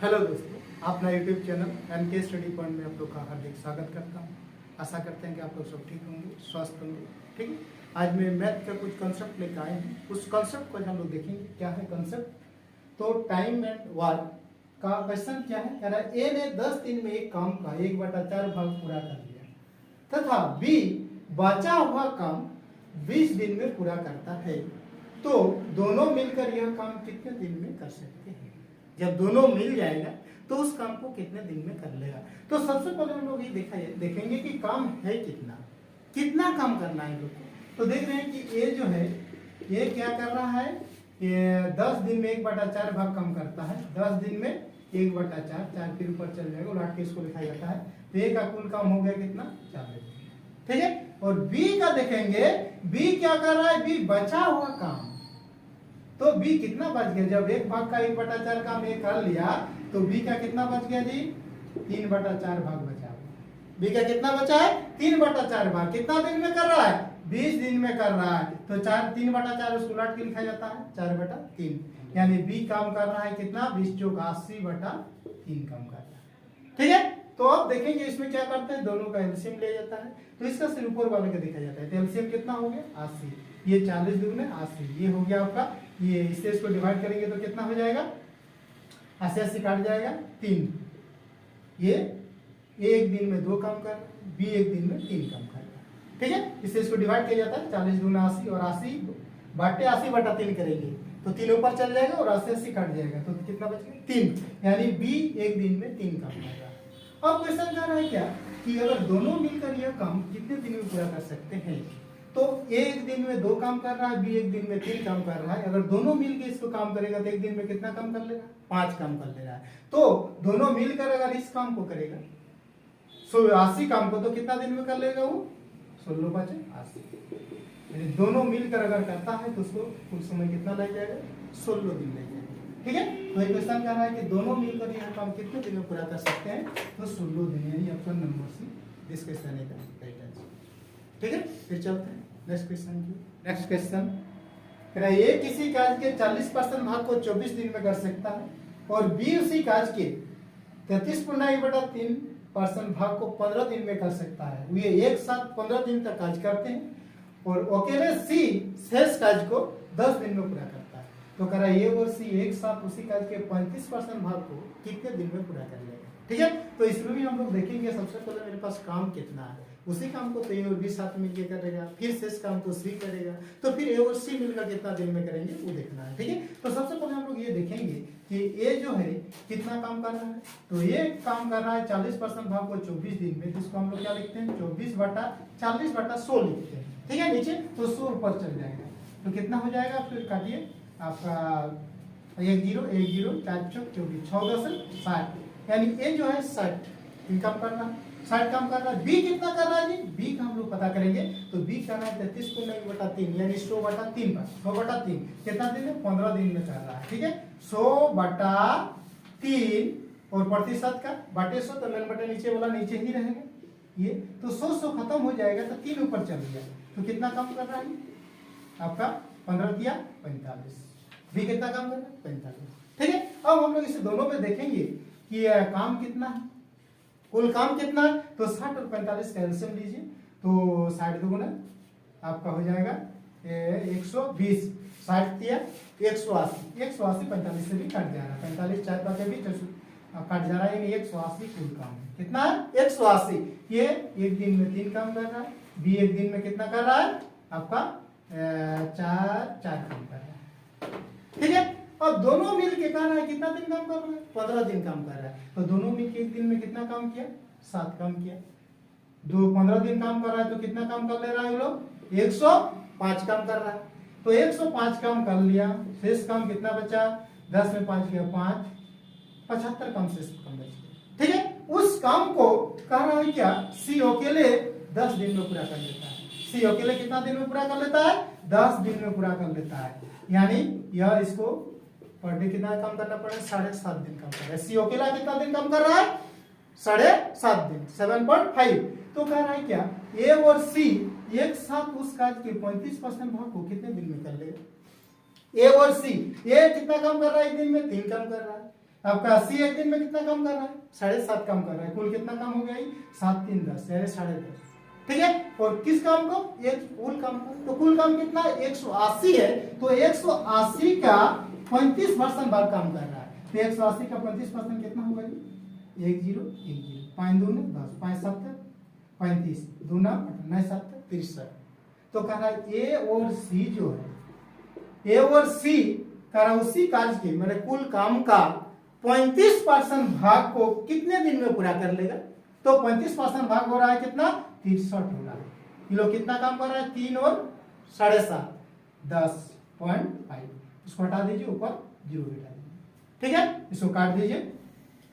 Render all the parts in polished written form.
Hello दोस्तों, अपना YouTube channel NK study point में आप लोग का हार्दिक स्वागत करता हूँ। आशा करते हैं कि आप लोग सब ठीक होंगे, स्वस्थ होंगे। ठीक है, आज मैं मैथ का कुछ कंसेप्ट लेकर आए हैं। उस कंसेप्ट को हम लोग देखेंगे क्या है कंसेप्ट। तो टाइम एंड वर्क का क्वेश्चन क्या है, कह रहा है ए ने 10 दिन में एक काम का 1/4 भाग पूरा कर लिया तथा बी बचा हुआ काम 20 दिन में पूरा करता है, तो दोनों मिलकर यह काम कितने दिन में कर सकते हैं। जब दोनों मिल जाएगा तो उस काम को कितने दिन में कर लेगा। तो सबसे पहले हम लोग ये देखेंगे कि काम है कितना, कितना काम करना है लोग को। तो देख रहे हैं कि ये जो है ये क्या कर रहा है, ये 10 दिन में 1/4 भाग काम करता है। 10 दिन में 1/4, 4 के ऊपर चल जाएगा, उलट के इसको लिखा जाता है। तो ए का कुल काम हो गया कितना, 40। ठीक है, और बी का देखेंगे, बी क्या कर रहा है, बी बचा हुआ काम। तो बी कितना बच गया, जब 1 भाग का 1/4 काम ये कर लिया तो बी का कितना बच गया जी, 3/4 भाग बचा। बी का कितना बचा है, 3/4 भाग। कितना दिन में कर रहा है, 20 दिन में कर रहा है। तो 3/4 उसको उलट के लिखा जाता है 4/3, यानी बी काम कर रहा है कितना, 20 चौक 80/3 काम कर रहा है। ठीक है, तो अब देखेंगे इसमें क्या करते हैं, दोनों का एलसीएम लिया जाता है। तो इसका सिर्फ ऊपर वाले का देखा जाता है। तो एलसीएम कितना हो गया, 80। ये 40 दुगने 80, ये हो गया आपका। ये इससे इसको डिवाइड करेंगे तो कितना हो जाएगा, 80 काट जाएगा 3। ये एक दिन में 2 काम कर, बी एक दिन में 3 काम कर। ठीक है, इससे इसको डिवाइड किया जाता है। 40 दूना 80 और 80/3 करेंगे तो 3 ऊपर चल जाएगा और 80 काट जाएगा तो कितना बचेगा, 3। यानी बी एक दिन में 3 काम कर रहा है। अब क्वेश्चन कर रहा है क्या कि अगर दोनों मिलकर यह काम कितने दिन में पूरा कर सकते हैं। तो एक दिन में 2 काम कर रहा है, बी एक दिन में 3 काम कर रहा है। अगर दोनों मिलकर इसको काम करेगा तो एक दिन में कितना काम कर लेगा, 5 काम कर ले रहा है। तो दोनों मिलकर अगर इस काम को करेगा 80 काम को, तो कितना दिन में कर लेगा वो, 16/5 80। दोनों मिलकर अगर करता है तो उसको कुल समय कितना लग जाएगा, 16 दिन लग जाएगा। ठीक है, तो ये क्वेश्चन कह रहा है कि दोनों मिलकर यह काम कितने दिन में पूरा कर सकते हैं, तो 16 दिन, यानी option number C this question है राइट आंसर। ठीक है, फिर चलते हैं नेक्स्ट क्वेश्चन की। नेक्स्ट क्वेश्चन कह रहा है ए किसी कार्य के 40% भाग को 24 दिन में कर सकता है और बी उसी कार्य के 33.1/3% भाग को 15 दिन में कर सकता है। ये एक साथ 15 दिन तक कार्य करते हैं और अकेले सी शेष कार्य को 10 दिन में पूरा करता है। तो कह रहा है ए और सी एक साथ उसी कार्य के 35% भाग को कितने दिन में पूरा कर लेगा। ठीक है, तो इसमें भी हम लोग देखेंगे। सबसे पहले मेरे पास काम कितना है, उसी काम को तो ए और बी साथ मिलकर करेगा, फिर शेष काम को सी करेगा, तो फिर ए और सी मिलकर कितना दिन में करेंगे वो देखना है। ठीक है, तो सबसे पहले हम लोग ये देखेंगे कि ए जो है कितना काम कर रहा है। तो ये काम कर रहा है 40% भाग को 24 दिन में, तो इसको हम लोग क्या लिखते हैं, 24/40/100 लिखते हैं। ठीक है, नीचे तो 100 ऊपर चल जाएगा तो कितना हो जाएगा, फिर काटिए आपका 1 0 1 0 4 चौक 24 6 10 60, यानी ए जो है 60 इनकम कर रहा है, 60 काम कर रहा है। बी कितना कर रहा है जी, बी का हम लोग पता करेंगे। तो बी कर रहा है 33.1/3 यानी 100/3 100/3 कितना दिन में, 15 दिन में कर रहा है। ठीक है, 100/3 और प्रतिशत का बटे 100, तो मैंने बटे नीचे बोला नीचे ही रहेगा ये, तो 100 खत्म हो जाएगा तो 3 ऊपर चल गया तो कितना काम कर रहा है आपका, 15 या 45। बी कितना काम कर रहा है, 45। ठीक है, अब हम लोग इसे दोनों में देखेंगे कि काम कितना है, कुल काम कितना है। तो 60 और 45 का एलसीएम लीजिए, तो 60 दुगुना आपका हो जाएगा 120, 60 दिया 180, 180 45 से भी कट जा रहा है, 45 4 पाँच भी कट जा रहा है, 180 कुल काम है। कितना है, 180। ये एक दिन में 3 काम कर रहा है, बी एक दिन में कितना कर रहा है आपका 4 काम कर रहा है। ठीक है, अब दोनों मिल के कर रहा है कितना दिन काम कर रहा है, 15 दिन काम कर रहा है। तो दोनों मिल के एक दिन में कितना काम किया, 7 काम किया। 15 दिन काम कर रहा है तो कितना काम कर ले रहा है वो लोग, 105 काम कर रहा है। तो 105 काम कर लिया, शेष काम कितना बचा, 10 में 5 गया 5, 75 काम शेष काम बचा। ठीक है, उस काम को कह रहा है क्या, सी अकेले 10 दिन में पूरा कर लेता है। सी अकेले कितना दिन में पूरा कर लेता है, 10 दिन में पूरा कर लेता है। यानी यह इसको पर डे कितना काम करना पड़ेगा, 7.5 दिन काम कर रहा है। सी अकेला कितना दिन काम कर रहा है, 7.5 दिन 7.5। तो कह रहा है क्या, ए और सी एक साथ उस कार्य के 35% भाग को कितने दिन में कर लेगा। ए और सी, ए कितना काम कर रहा है एक दिन में, 3 काम कर रहा है। आपका 80 एक दिन में कितना काम कर रहा है? 7.5 काम कर रहा है। कुल कितना काम हो गया? 7 3 10 यानी 10.5। ठीक है, और किस काम को? एक कुल काम को। तो कुल काम कितना? 180 है, तो 180 का 35% भाग काम कर रहा है। तो 180 का 35% कितना होगा? 10 10 5 दूनी 10 5 7 35 दूना 9 7 63। तो कह रहा है ए और सी जो है, ए और सी कह रहा उसी कार्य के मेरे कुल काम का 35% भाग को कितने दिन में पूरा कर लेगा? तो 35% भाग हो रहा है कितना? 63 हो रहा है। ये लोग कितना काम कर रहा है? 3 और 7.5 10.5। इसको हटा दीजिए, ऊपर 0 बिठा दीजिए। ठीक है, इसको काट दीजिए।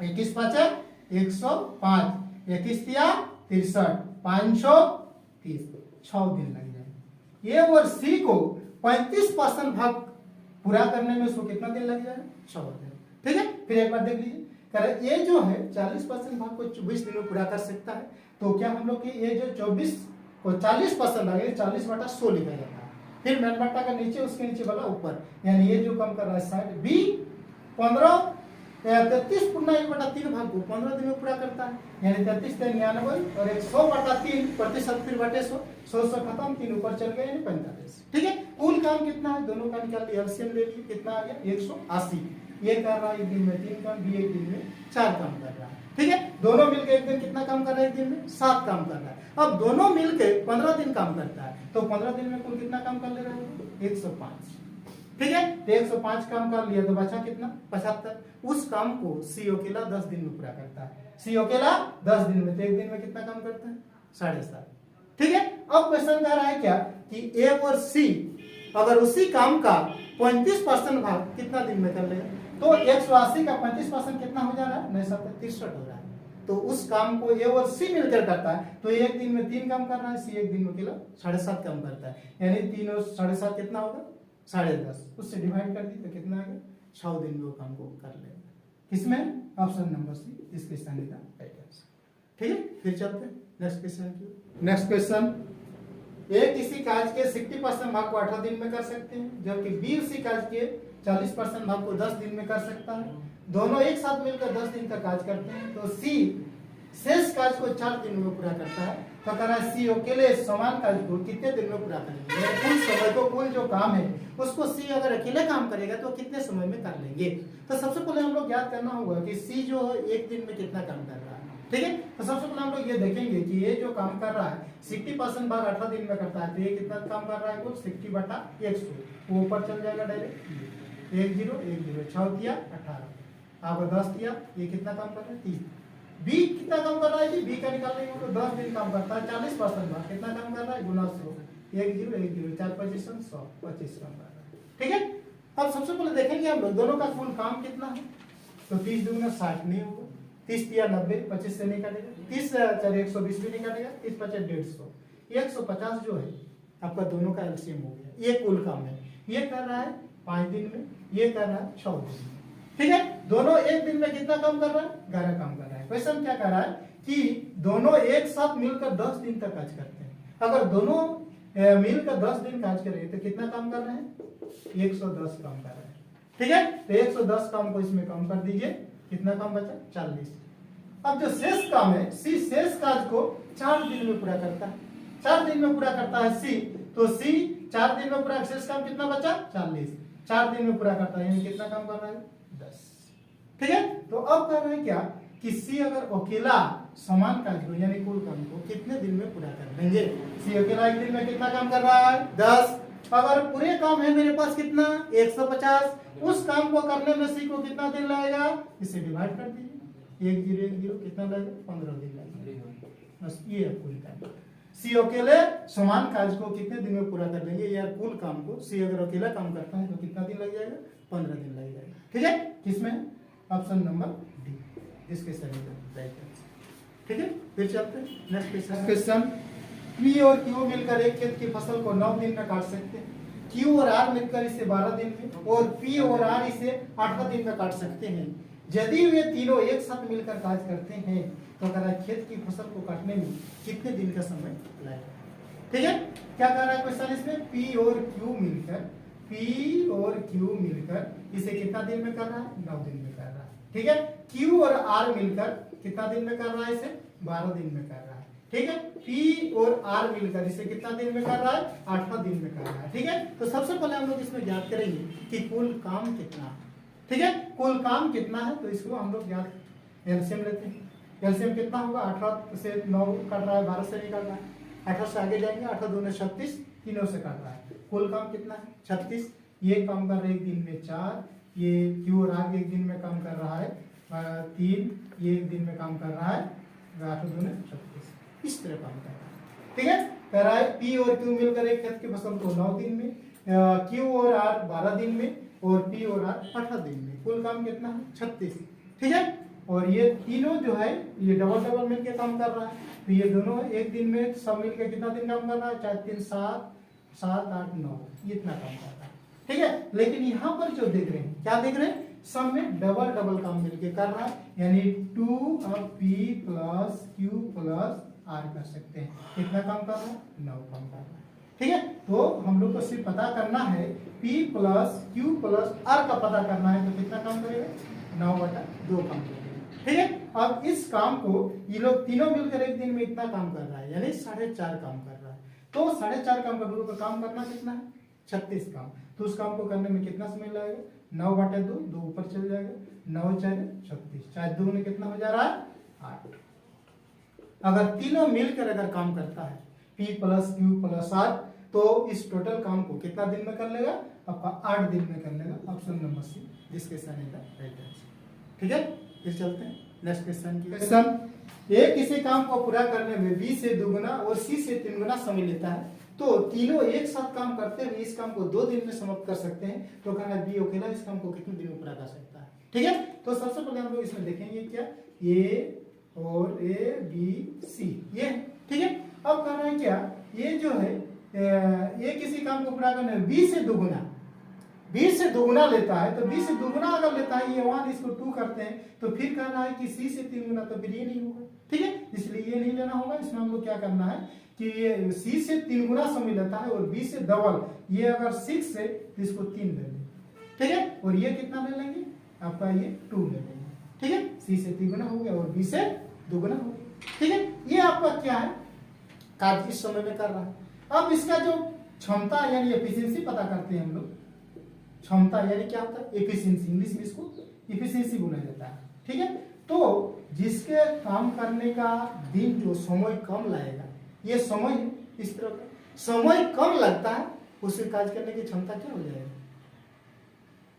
21 बचा 105, 21 दिया 63, 530, 6 दिन लग जाएंगे। ए और सी को 35% भाग पूरा करने में इसको कितना दिन लग जाएगा? 6 दिन। ठीक है, फिर एक बार देख लीजिए, ये जो है 40% भाग को 24 दिन में पूरा कर सकता है। तो क्या हम लोग की ये जो 24 को 40% लगे 40/100 लिखा जाता है। फिर मेन बट्टा का नीचे, उसके नीचे वाला ऊपर, यानी ये जो कम कर रहा है साइड बी 15 33 पुनः 1/3 भाग को 15 दिन में पूरा करता है, यानी 33 99 और 100/3% फिर बटे 100 खत्म, 3 ऊपर चल गए यानी 45। ठीक है, कुल काम कितना है? दोनों का निकाल लिया, एलसीएम ले लिए, कितना आ गया? 180। ये कर रहा है एक दिन में 3 काम, बी एक दिन में 4 काम कर रहा है। ठीक है, दोनों मिलकर एक दिन कितना काम कर रहा है? एक दिन में 7 काम कर रहा है। अब दोनों मिलकर 15 दिन काम करता है, तो 15 दिन में कुल कितना काम कर ले रहा है? 105। ठीक है, तो 105 काम कर लिया, तो बचा कितना? 75। उस काम को सी अकेला 10 दिन में पूरा करता है। सी अकेला 10 दिन में, तो एक दिन में कितना काम करता है? 7.5। ठीक है, अब क्वेश्चन कह रहा है क्या कि ए और सी अगर उसी काम का 35% भाग कितना दिन में कर लेगा? तो 180 का 35% कितना हो जा रहा है? 9 7 63 हो रहा है। तो उस काम को ए और सी मिलकर करता है, तो एक दिन में 3 काम कर रहा है, सी एक दिन में अकेला 7.5 काम करता है, यानी 3 और 7.5 कितना होगा? 10.5। उससे डिवाइड कर दी तो कितना आ गया? 6 दिन में वो काम को कर लेगा। किसमें? ऑप्शन नंबर सी, इस क्वेश्चन का राइट आंसर। ठीक है, फिर चलते हैं नेक्स्ट क्वेश्चन की। नेक्स्ट क्वेश्चन, ए किसी कार्य के 60% भाग को 18 दिन में कर सकते हैं, जबकि बी उसी कार्य के 40% भाग को 10 दिन में कर सकता है। दोनों एक साथ मिलकर 10 दिन का कार्य करते हैं, तो सी शेष कार्य को 4 दिन में पूरा करता है। तो कह रहा है सी अकेले समान कार्य को कितने दिन में पूरा करेंगे? कुल समय को, कुल जो काम है उसको सी अगर अकेले काम करेगा तो कितने समय में कर लेंगे? तो सबसे पहले हम लोग याद करना होगा कि सी जो है एक दिन में कितना काम कर रहा है। ठीक है, तो सबसे पहले हम लोग ये देखेंगे कि ये जो काम कर रहा है 60% भाग 18 दिन में करता है, तो ये कितना काम कर रहा है? कुल 60/100, वो ऊपर चल जाएगा डायरेक्ट। 1 0 1 0 6 दिया 18, आपको 10 दिया, ये कितना काम कर रहा है? 30। बी कितना काम कर रहा है? बी का निकालने को 10 दिन काम करता है, 40% भाग कितना काम कर रहा है? गुना 100, 1 0 1 0 4 25 100 25 काम कर रहा है। ठीक है, अब सबसे पहले देखेंगे हम लोग दोनों का कुल काम कितना है। तो 30 दूना 60 नहीं होगा, 30 दिया 90, 25 से नहीं काटेगा, 30 4 120 भी नहीं काटेगा, 30 5 150, 150 जो है आपका दोनों का एलसीएम हो गया। ये कुल काम है, ये कर रहा है 5 दिन में, ये कर रहा है 6 दिन में। ठीक है, दोनों एक दिन में कितना काम कर रहा है? 11 काम कर रहा है। क्वेश्चन क्या कर रहा है कि दोनों एक साथ मिलकर 10 दिन तक कार्य करते हैं। अगर दोनों मिलकर 10 दिन कार्य करें तो कितना काम कर रहे हैं? 110 काम कर रहे हैं। ठीक है, तो 110 काम को इसमें कम कर दीजिए, कितना काम बचा? 40। अब जो शेष काम है, सी शेष कार्य को 4 दिन में पूरा करता है। 4 दिन में पूरा करता है सी, तो सी 4 दिन में पूरा, शेष काम कितना बचा? 40। 4 दिन में पूरा करता है, यानी कितना काम कर रहा है? 10। ठीक है, तो अब कर रहे हैं क्या कि सी अगर अकेला समान कार्य को यानी कुल काम को कितने दिन में पूरा कर लेंगे? सी अकेला एक दिन में कितना काम कर रहा है? 10। अगर पूरे काम है मेरे पास कितना? 150, उस काम को करने में सी को कितना दिन लगेगा? इसे डिवाइड कर दीजिए, 1 0 1 0 कितना लगेगा? 15 दिन लगेगा। बस ये है कुल काम। सी अकेले समान कार्य को कितने दिन में पूरा कर लेंगे, या कुल काम को सी अगर अकेला काम करता है तो कितना दिन लग जाएगा? 15 दिन लग जाएगा। ठीक है, किसमें? ऑप्शन नंबर डी, इसके सही राइट आंसर। ठीक है, फिर चलते हैं नेक्स्ट क्वेश्चन। पी और क्यू मिलकर एक खेत की फसल को 9 दिन में काट सकते हैं। क्यू और आर मिलकर इसे 12 दिन में, और पी और आर इसे 18 दिन में काट सकते हैं। यदि वे तीनों एक साथ मिलकर कार्य करते हैं तो अगर खेत की फसल को काटने में कितने दिन का समय लगेगा? ठीक है, क्या कर रहा है क्वेश्चन इसमें? पी और क्यू मिलकर इसे कितना दिन में कर रहा है? 9 दिन में कर रहा है। ठीक है। Q और R मिलकर कितना दिन में कर रहा है इसे? 12 दिन में कर रहा है, ठीक है। P और R मिलकर इसे कितना दिन में कर रहा है? 8 दिन में कर रहा है, ठीक है। तो सबसे पहले हम लोग इसमें ज्ञात करेंगे कि कुल काम कितना है, ठीक है। कुल काम कितना है तो इसको हम लोग ज्ञात एलसीएम लेते हैं। एलसीएम कितना होगा? 18 से 9 कट रहा है, 12 से निकल रहा है, 18 से आगे जाएंगे, 8 दूने 36, तीनों से काट रहा है। कुल काम कितना है? 36। ये काम कर रहे हैं एक दिन में 4, ये Q और R एक दिन में काम कर रहा है 3, ये एक दिन में काम कर रहा है 8 दूने 36, इस तरह काम कर रहा है, ठीक है। कह रहा है P और Q मिलकर एक खेत की फसल को 9 दिन में, Q और R 12 दिन में और P और R 18 दिन में। कुल काम कितना है? 36, ठीक है। और ये तीनों जो है ये डबल डबल मिलकर काम कर रहा है, तो ये दोनों एक दिन में सब मिलकर कितना दिन काम कर रहा है? 4 3 7 7 8 9, इतना काम कर रहा है, ठीक है। लेकिन यहाँ पर जो देख रहे हैं, क्या देख रहे हैं? सब में डबल डबल काम मिलके कर रहा है, यानी 2 अब P plus Q plus R कर सकते हैं। कितना काम कर रहा है? 9 काम कर रहा है, ठीक है। तो हम लोग को सिर्फ पता करना है P plus Q plus R का पता करना है, तो कितना काम करेगा? 9/2 काम करेगा, ठीक है। अब इस काम को ये लोग तीनों मिलकर एक दिन में इतना काम कर रहा है, यानी 4.5 काम कर रहा है। तो 4.5 काम का ग्रुप का काम करना कितना है? 36 काम। तो उस काम को करने में कितना समय लगेगा? 9/2, 2 ऊपर चल जाएगा, 9 4 36, 4 2 में कितना हो जा रहा है? 8। अगर तीनों मिलकर अगर काम करता है P plus Q plus R, तो इस टोटल काम को कितना दिन में कर लेगा? आपका 8 दिन में कर लेगा। Option number C, this question is the right answer, ठीक है। फिर चलते हैं नेक्स्ट क्वेश्चन की। क्वेश्चन ए किसी काम को पूरा करने में B से 2 गुना और C से 3 गुना समय लेता है, तो तीनों एक साथ काम करते हुए इस काम को 2 दिन में समाप्त कर सकते हैं, तो कहना है B अकेला इस काम को कितने दिन में पूरा कर सकता है, ठीक है। तो सबसे पहले हम लोग इसमें देखेंगे क्या, A और A B C ये, ठीक है। अब कहना है क्या, ये जो है ये किसी काम को पूरा करने में B से 2 गुना, B से 2 गुना लेता है, तो B से 2 गुना अगर लेता है, ये 1 इसको 2 करते हैं, तो फिर कहना है कि C से 3 गुना, तो फिर ये नहीं होगा, ठीक है। इसलिए ये नहीं लेना होगा। इसमें हम लोग क्या करना है कि ये C से 3 गुना समय लेता है और B से डबल, ये अगर 6 है तो इसको 3 ले लेंगे, ठीक है। और ये कितना ले लेंगे? आपका ये 2 ले लेंगे, ठीक है। C से 3 गुना हो गया और B से 2 गुना हो गया, ठीक है। ये आपका क्या है? कार्य इस समय में कर रहा है। अब इसका जो क्षमता यानी एफिशिएंसी पता करते हैं हम लोग। क्षमता यानी क्या होता है? एफिशिएंसी, इंग्लिश में इसको एफिशिएंसी बोला जाता है, ठीक है। तो जिसके काम करने का दिन जो समय कम लगेगा, ये समय इस तरह का समय कम लगता है, उससे कार्य करने की क्षमता क्या हो जाएगी?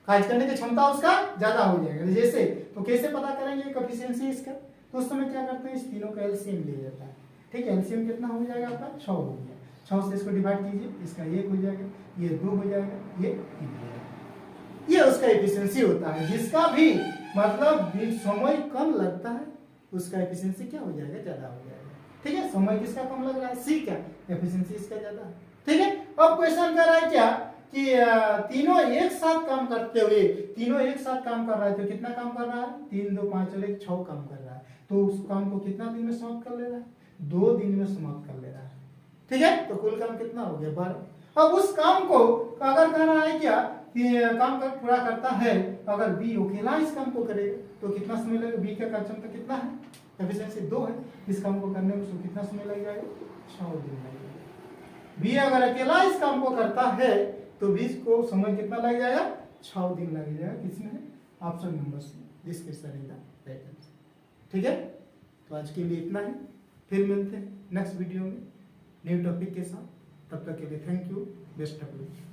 कार्य करने की क्षमता उसका ज्यादा हो जाएगा। जैसे तो कैसे पता करेंगे एफिशिएंसी इसका? तो उस समय क्या करते हैं, इस तीनों का एलसीएम लिया जाता है, ठीक है। एलसीएम कितना हो जाएगा आपका? 6 हो गया। 6 से इसको डिवाइड कीजिए, इसका 1 हो जाएगा, ये 2 हो जाएगा, ये 3 हो जाएगा। ये उसका एफिशिएंसी होता है। जिसका भी मतलब समय कम लगता है, उसका एफिशिएंसी क्या हो जाएगा? ज्यादा हो जाएगा, ठीक है। समय किसका कम लग रहा है? सी का, एफिशिएंसी इसका ज्यादा है, ठीक है। अब क्वेश्चन कर रहा है क्या कि तीनों एक साथ काम करते हुए, तीनों एक साथ काम कर रहा है, तो कितना काम कर रहा है? 3 2 5 और 1 6 काम कर रहा है। तो उस काम को कितना दिन में समाप्त कर ले रहा है? 2 दिन में समाप्त कर ले रहा है, ठीक है। तो कुल काम कितना हो गया? 12। अब उस काम को अगर कह रहा है क्या कि काम कर पूरा करता है, अगर बी अकेला इस काम को करेगा तो कितना समय लगेगा? बी का क्षमता कितना है? एफिशिएंसी 2 है। इस काम को करने में उसको कितना समय लग जाएगा? 6 दिन लगेगा। बी अगर अकेला इस काम को करता है तो बी को समय कितना लग जाएगा? 6 दिन लग जाएगा। किसमें है? Option number C, this question is the right answer, ठीक है। तो आज के लिए इतना ही, फिर मिलते हैं नेक्स्ट वीडियो में न्यू टॉपिक के साथ। तब तक के लिए thank you, best of luck.